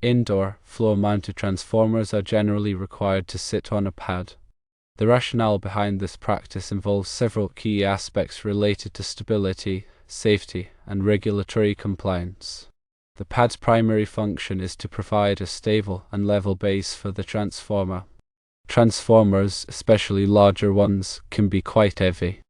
Indoor, floor-mounted transformers are generally required to sit on a pad. The rationale behind this practice involves several key aspects related to stability, safety, and regulatory compliance. The pad's primary function is to provide a stable and level base for the transformer. Transformers, especially larger ones, can be quite heavy.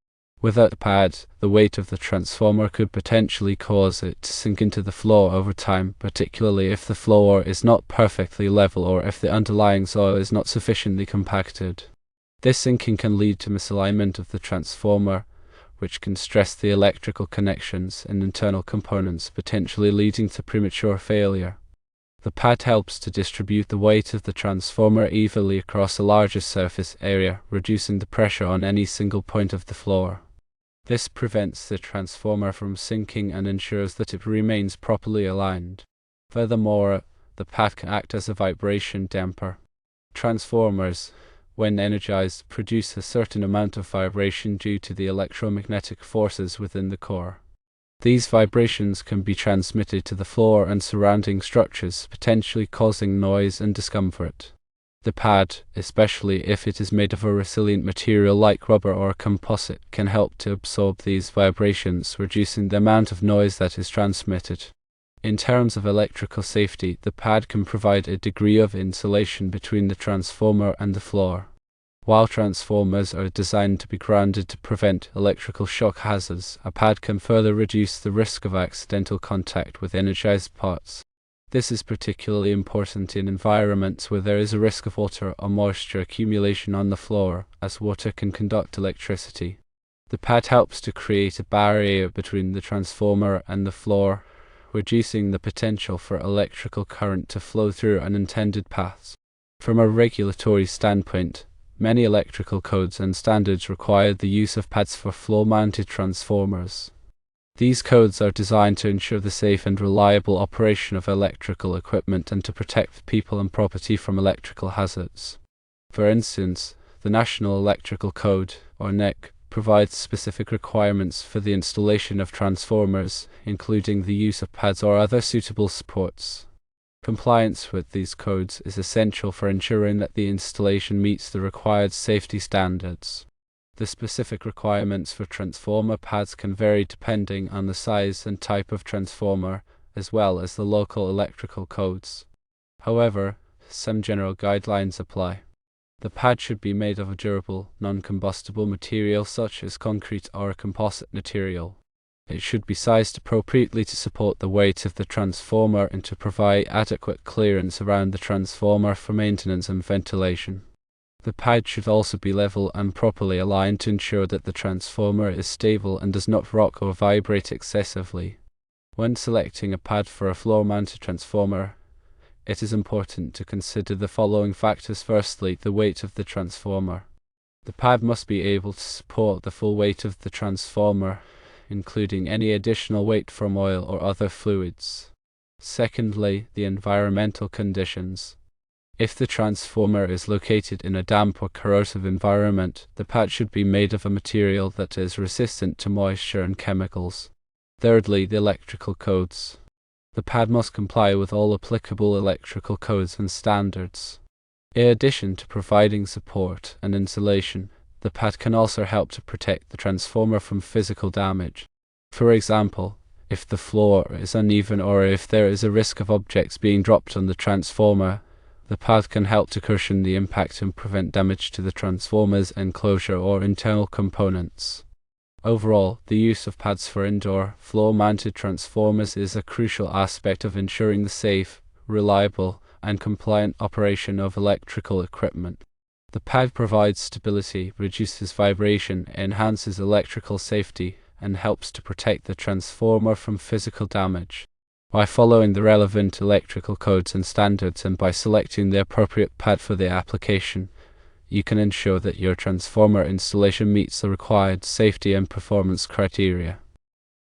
Without a pad, the weight of the transformer could potentially cause it to sink into the floor over time, particularly if the floor is not perfectly level or if the underlying soil is not sufficiently compacted. This sinking can lead to misalignment of the transformer, which can stress the electrical connections and internal components, potentially leading to premature failure. The pad helps to distribute the weight of the transformer evenly across a larger surface area, reducing the pressure on any single point of the floor. This prevents the transformer from sinking and ensures that it remains properly aligned. Furthermore, the pad can act as a vibration damper. Transformers, when energized, produce a certain amount of vibration due to the electromagnetic forces within the core. These vibrations can be transmitted to the floor and surrounding structures, potentially causing noise and discomfort. The pad, especially if it is made of a resilient material like rubber or composite, can help to absorb these vibrations, reducing the amount of noise that is transmitted. In terms of electrical safety, the pad can provide a degree of insulation between the transformer and the floor. While transformers are designed to be grounded to prevent electrical shock hazards, a pad can further reduce the risk of accidental contact with energized parts. This is particularly important in environments where there is a risk of water or moisture accumulation on the floor, as water can conduct electricity. The pad helps to create a barrier between the transformer and the floor, reducing the potential for electrical current to flow through unintended paths. From a regulatory standpoint, many electrical codes and standards require the use of pads for floor-mounted transformers. These codes are designed to ensure the safe and reliable operation of electrical equipment and to protect people and property from electrical hazards. For instance, the National Electrical Code, or NEC, provides specific requirements for the installation of transformers, including the use of pads or other suitable supports. Compliance with these codes is essential for ensuring that the installation meets the required safety standards. The specific requirements for transformer pads can vary depending on the size and type of transformer, as well as the local electrical codes. However, some general guidelines apply. The pad should be made of a durable, non-combustible material such as concrete or a composite material. It should be sized appropriately to support the weight of the transformer and to provide adequate clearance around the transformer for maintenance and ventilation. The pad should also be level and properly aligned to ensure that the transformer is stable and does not rock or vibrate excessively. When selecting a pad for a floor-mounted transformer, it is important to consider the following factors. Firstly, the weight of the transformer. The pad must be able to support the full weight of the transformer, including any additional weight from oil or other fluids. Secondly, the environmental conditions. If the transformer is located in a damp or corrosive environment, the pad should be made of a material that is resistant to moisture and chemicals. Thirdly, the electrical codes. The pad must comply with all applicable electrical codes and standards. In addition to providing support and insulation, the pad can also help to protect the transformer from physical damage. For example, if the floor is uneven or if there is a risk of objects being dropped on the transformer, the pad can help to cushion the impact and prevent damage to the transformer's enclosure or internal components. Overall, the use of pads for indoor, floor-mounted transformers is a crucial aspect of ensuring the safe, reliable, and compliant operation of electrical equipment. The pad provides stability, reduces vibration, enhances electrical safety, and helps to protect the transformer from physical damage. By following the relevant electrical codes and standards and by selecting the appropriate pad for the application, you can ensure that your transformer installation meets the required safety and performance criteria.